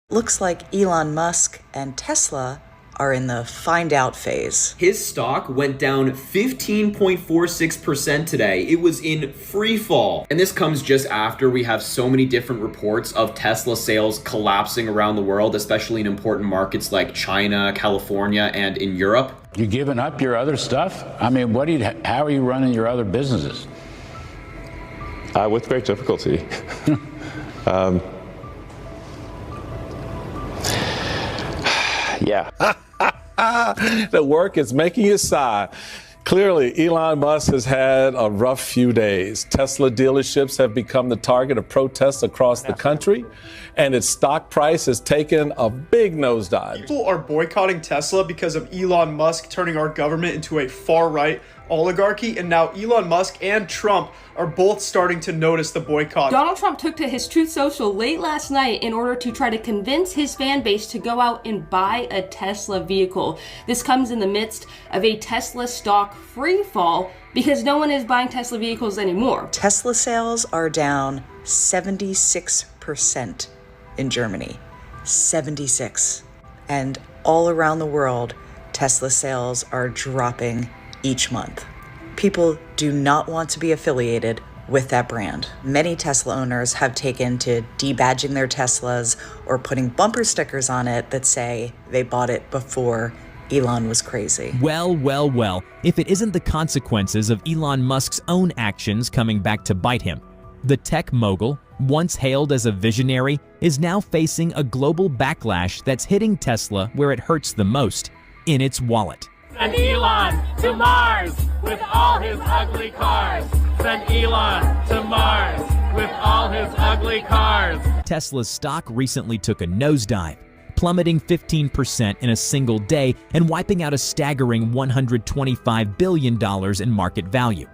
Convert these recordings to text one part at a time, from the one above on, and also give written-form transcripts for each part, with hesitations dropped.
Looks like Elon Musk and Tesla are in the find out phase. His stock went down 15.46% today. It was in free fall. And this comes just after we have so many different reports of Tesla sales collapsing around the world, especially in important markets like China, California, and in Europe. You giving up your other stuff? I mean, how are you running your other businesses? With great difficulty. Yeah. The work is making you sigh. Clearly, Elon Musk has had a rough few days. Tesla dealerships have become the target of protests across the country, and its stock price has taken a big nosedive. People are boycotting Tesla because of Elon Musk turning our government into a far-right oligarchy, and now Elon Musk and Trump are both starting to notice the boycott. Donald Trump took to his Truth Social late last night in order to try to convince his fan base to go out and buy a Tesla vehicle. This comes in the midst of a Tesla stock free fall because no one is buying Tesla vehicles anymore. Tesla sales are down 76% in Germany. 76. And all around the world, Tesla sales are dropping each month. People do not want to be affiliated with that brand. Many Tesla owners have taken to debadging their Teslas or putting bumper stickers on it that say they bought it before Elon was crazy. Well, if it isn't the consequences of Elon Musk's own actions coming back to bite him. The tech mogul, once hailed as a visionary, is now facing a global backlash that's hitting Tesla where it hurts the most, in its wallet. Send Elon to Mars with all his ugly cars. Send Elon to Mars with all his ugly cars. Tesla's stock recently took a nosedive, plummeting 15% in a single day and wiping out a staggering $125 billion in market value.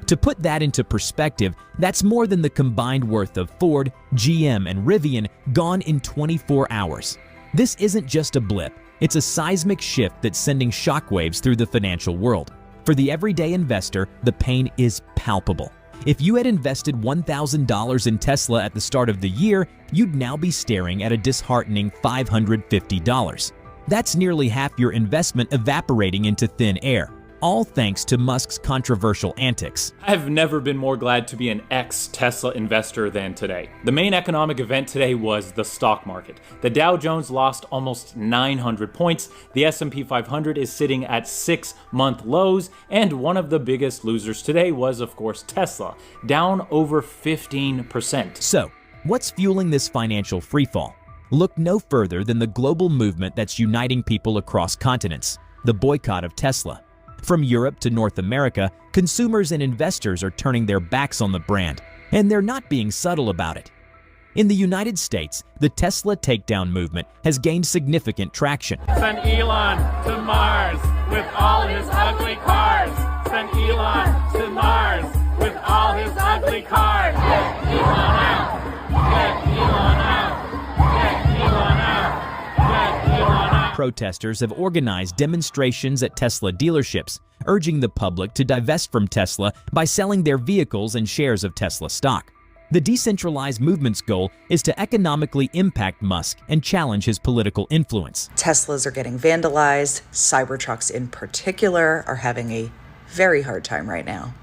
To put that into perspective, that's more than the combined worth of Ford, GM, and Rivian gone in 24 hours. This isn't just a blip. It's a seismic shift that's sending shockwaves through the financial world. For the everyday investor, the pain is palpable. If you had invested $1,000 in Tesla at the start of the year, you'd now be staring at a disheartening $550. That's nearly half your investment evaporating into thin air, all thanks to Musk's controversial antics. I've never been more glad to be an ex-Tesla investor than today. The main economic event today was the stock market. The Dow Jones lost almost 900 points, the S&P 500 is sitting at 6-month lows, and one of the biggest losers today was, of course, Tesla, down over 15%. So, what's fueling this financial freefall? Look no further than the global movement that's uniting people across continents, the boycott of Tesla. From Europe to North America, consumers and investors are turning their backs on the brand, and they're not being subtle about it. In the United States, the Tesla takedown movement has gained significant traction. Send Elon to Mars with all his ugly cars. Send Elon to Mars with all his ugly cars. Get Elon out. Get Elon out. Get Elon out. Get Elon out. Protesters have organized demonstrations at Tesla dealerships, urging the public to divest from Tesla by selling their vehicles and shares of Tesla stock. The decentralized movement's goal is to economically impact Musk and challenge his political influence. Teslas are getting vandalized. Cybertrucks in particular are having a very hard time right now.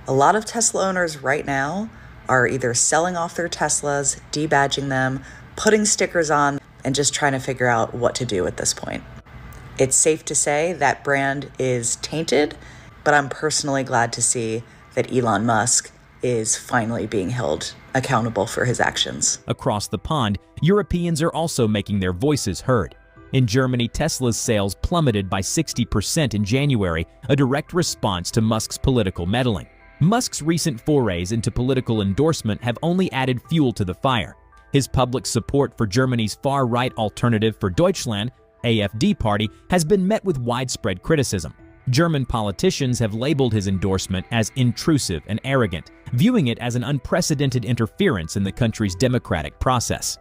A lot of Tesla owners right now are either selling off their Teslas, debadging them, putting stickers on, and just trying to figure out what to do at this point. It's safe to say that brand is tainted, but I'm personally glad to see that Elon Musk is finally being held accountable for his actions. Across the pond, Europeans are also making their voices heard. In Germany, Tesla's sales plummeted by 60% in January, a direct response to Musk's political meddling. Musk's recent forays into political endorsement have only added fuel to the fire. His public support for Germany's far-right Alternative for Deutschland, AfD party, has been met with widespread criticism. German politicians have labeled his endorsement as intrusive and arrogant, viewing it as an unprecedented interference in the country's democratic process.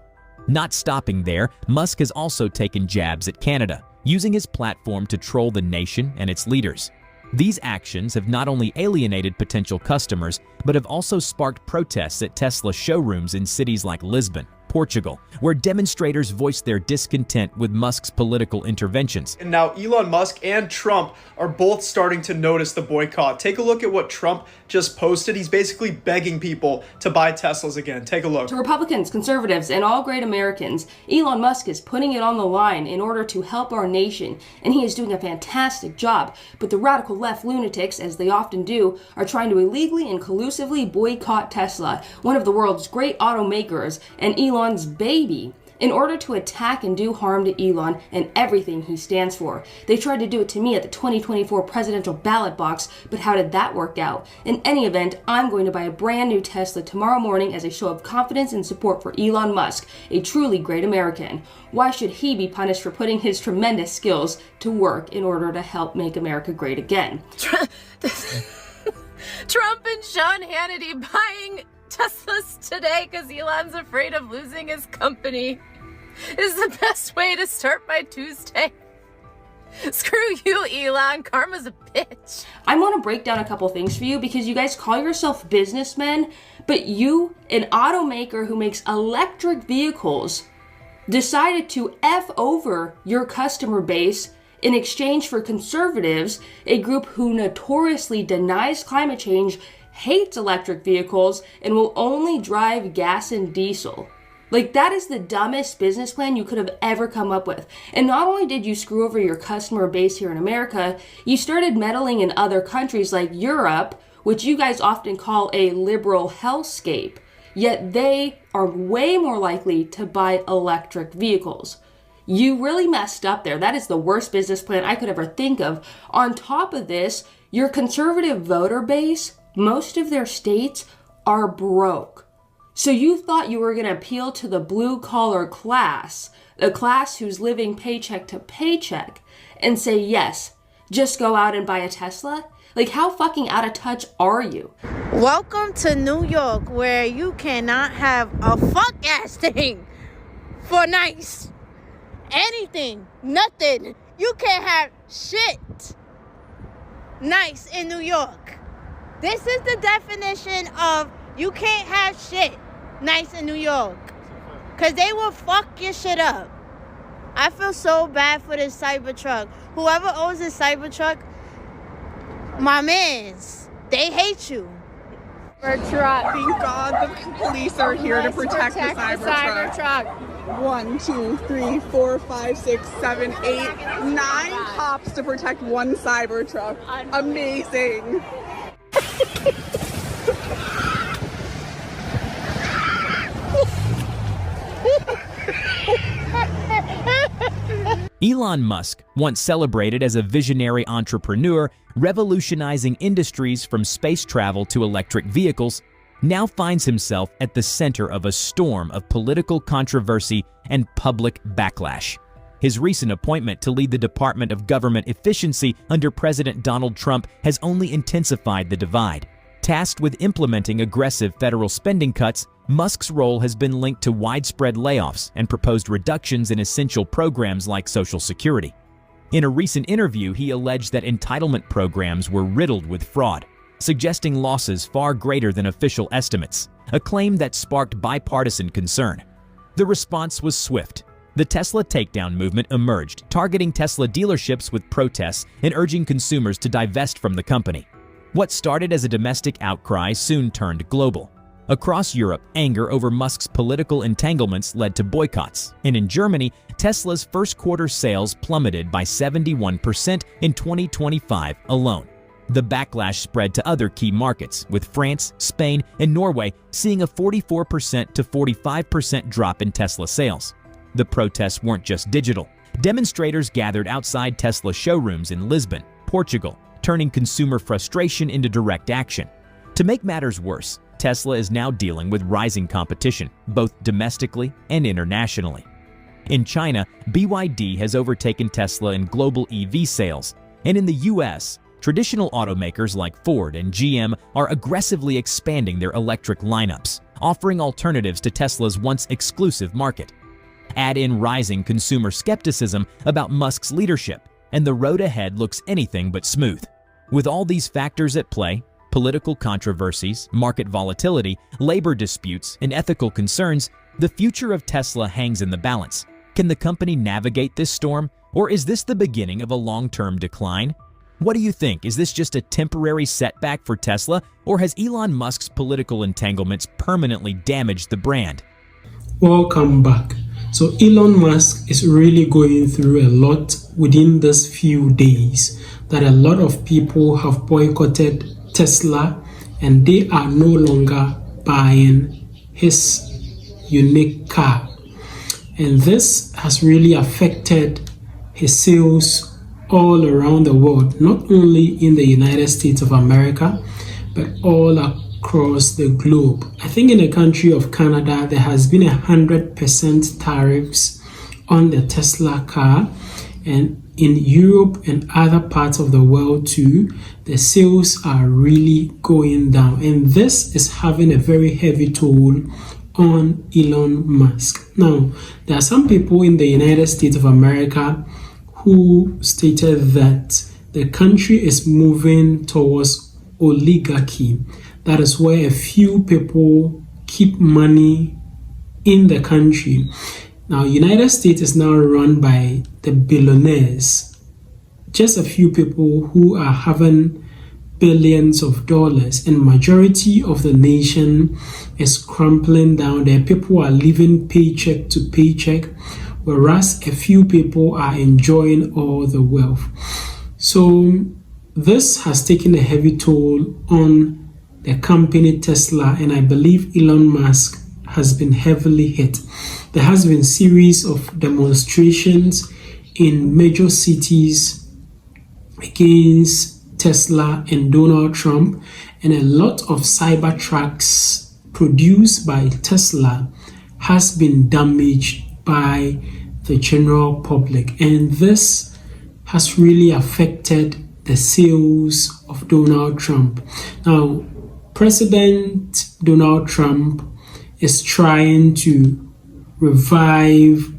Not stopping there, Musk has also taken jabs at Canada, using his platform to troll the nation and its leaders. These actions have not only alienated potential customers, but have also sparked protests at Tesla showrooms in cities like Lisbon. Portugal, where demonstrators voiced their discontent with Musk's political interventions. And now Elon Musk and Trump are both starting to notice the boycott. Take a look at what Trump just posted. He's basically begging people to buy Teslas again. Take a look. To Republicans, conservatives, and all great Americans, Elon Musk is putting it on the line in order to help our nation, and he is doing a fantastic job. But the radical left lunatics, as they often do, are trying to illegally and collusively boycott Tesla, one of the world's great automakers, and Elon's baby, in order to attack and do harm to Elon and everything he stands for. They tried to do it to me at the 2024 presidential ballot box, but how did that work out? In any event, I'm going to buy a brand new Tesla tomorrow morning as a show of confidence and support for Elon Musk, a truly great American. Why should he be punished for putting his tremendous skills to work in order to help make America great again? Trump and Sean Hannity buying Teslas today because Elon's afraid of losing his company is the best way to start my Tuesday. Screw you, Elon. Karma's a bitch. I want to break down a couple things for you because you guys call yourself businessmen, but you, an automaker who makes electric vehicles, decided to F over your customer base in exchange for conservatives, a group who notoriously denies climate change, hates electric vehicles, and will only drive gas and diesel. Like, that is the dumbest business plan you could have ever come up with. And not only did you screw over your customer base here in America, you started meddling in other countries like Europe, which you guys often call a liberal hellscape. Yet they are way more likely to buy electric vehicles. You really messed up there. That is the worst business plan I could ever think of. On top of this, your conservative voter base, most of their states are broke. So you thought you were going to appeal to the blue collar class, the class who's living paycheck to paycheck, and say, yes, just go out and buy a Tesla? Like, how fucking out of touch are you? Welcome to New York, where you cannot have a fuck ass thing for nice. Anything, nothing. You can't have shit nice in New York. This is the definition of you can't have shit nice in New York. Because they will fuck your shit up. I feel so bad for this Cybertruck. Whoever owns this Cybertruck, my mans, they hate you. Cybertruck. Thank God the police are here to protect the Cybertruck. 1, 2, 3, 4, 5, 6, 7, 8, 9 cops to protect one Cybertruck. Amazing. Elon Musk, once celebrated as a visionary entrepreneur, revolutionizing industries from space travel to electric vehicles, now finds himself at the center of a storm of political controversy and public backlash. His recent appointment to lead the Department of Government Efficiency under President Donald Trump has only intensified the divide. Tasked with implementing aggressive federal spending cuts, Musk's role has been linked to widespread layoffs and proposed reductions in essential programs like Social Security. In a recent interview, he alleged that entitlement programs were riddled with fraud, suggesting losses far greater than official estimates, a claim that sparked bipartisan concern. The response was swift. The Tesla takedown movement emerged, targeting Tesla dealerships with protests and urging consumers to divest from the company. What started as a domestic outcry soon turned global. Across Europe, anger over Musk's political entanglements led to boycotts, and in Germany, Tesla's first quarter sales plummeted by 71% in 2025 alone. The backlash spread to other key markets, with France, Spain, and Norway seeing a 44% to 45% drop in Tesla sales. The protests weren't just digital. Demonstrators gathered outside Tesla showrooms in Lisbon, Portugal, turning consumer frustration into direct action. To make matters worse, Tesla is now dealing with rising competition, both domestically and internationally. In China, BYD has overtaken Tesla in global EV sales, and in the US, traditional automakers like Ford and GM are aggressively expanding their electric lineups, offering alternatives to Tesla's once exclusive market. Add in rising consumer skepticism about Musk's leadership, and the road ahead looks anything but smooth. With all these factors at play, political controversies, market volatility, labor disputes, and ethical concerns, The future of Tesla hangs in the balance. Can the company navigate this storm, or is this the beginning of a long-term decline? What do you think? Is this just a temporary setback for Tesla, or has Elon Musk's political entanglements permanently damaged the brand? Welcome back. So Elon Musk is really going through a lot within this few days, that a lot of people have boycotted Tesla and they are no longer buying his unique car. And this has really affected his sales all around the world, not only in the United States of America, but all across the globe. I think in the country of Canada, there has been 100% tariffs on the Tesla car. And in Europe and other parts of the world too, the sales are really going down. And this is having a very heavy toll on Elon Musk. Now, there are some people in the United States of America who stated that the country is moving towards oligarchy. That is where a few people keep money in the country. Now, United States is now run by the billionaires. Just a few people who are having billions of dollars, and majority of the nation is crumbling down. There people are living paycheck to paycheck, whereas a few people are enjoying all the wealth. So this has taken a heavy toll on the company Tesla, and I believe Elon Musk has been heavily hit. There has been series of demonstrations in major cities against Tesla and Donald Trump, and a lot of cyber trucks produced by Tesla has been damaged by the general public, and this has really affected the sales of Donald Trump. Now, President Donald Trump is trying to revive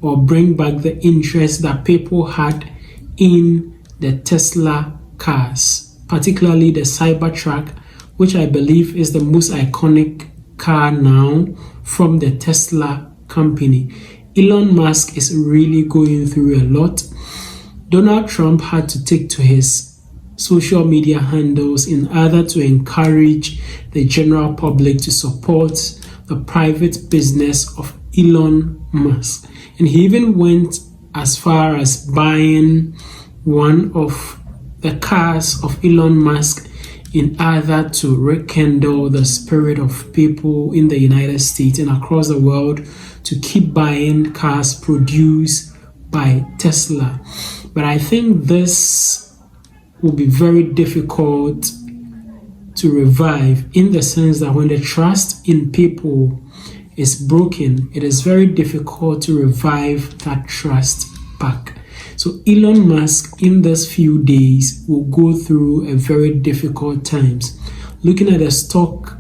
or bring back the interest that people had in the Tesla cars, particularly the Cybertruck, which I believe is the most iconic car now from the Tesla company. Elon Musk is really going through a lot. Donald Trump had to take to his social media handles in order to encourage the general public to support the private business of Elon Musk. And he even went as far as buying one of the cars of Elon Musk in order to rekindle the spirit of people in the United States and across the world to keep buying cars produced by Tesla. But I think this will be very difficult to revive, in the sense that when the trust in people is broken, it is very difficult to revive that trust back. So Elon Musk in this few days will go through a very difficult times. Looking at the stock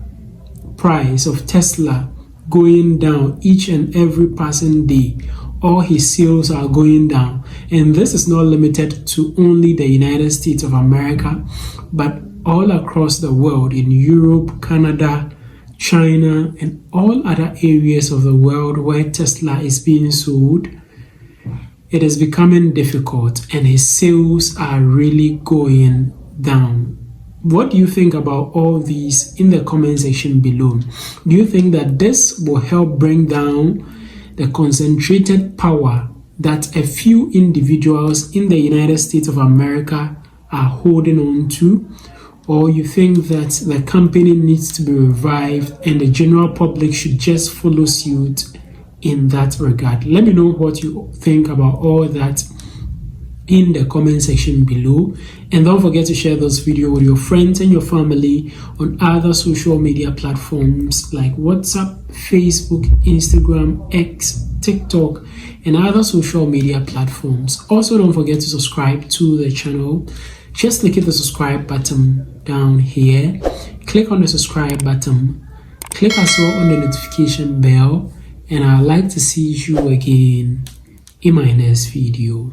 price of Tesla going down each and every passing day, all his sales are going down. And this is not limited to only the United States of America, but all across the world, in Europe, Canada, China, and all other areas of the world where Tesla is being sold. It is becoming difficult and his sales are really going down. What do you think about all these in the comment section below? Do you think that this will help bring down the concentrated power that a few individuals in the United States of America are holding on to? Or you think that the company needs to be revived and the general public should just follow suit in that regard? Let me know what you think about all that in the comment section below, and don't forget to share this video with your friends and your family on other social media platforms like WhatsApp, Facebook, Instagram, X, TikTok, and other social media platforms. Also, don't forget to subscribe to the channel. Just click the subscribe button down here, click on the subscribe button, click as well on the notification bell, and I'd like to see you again in my next video.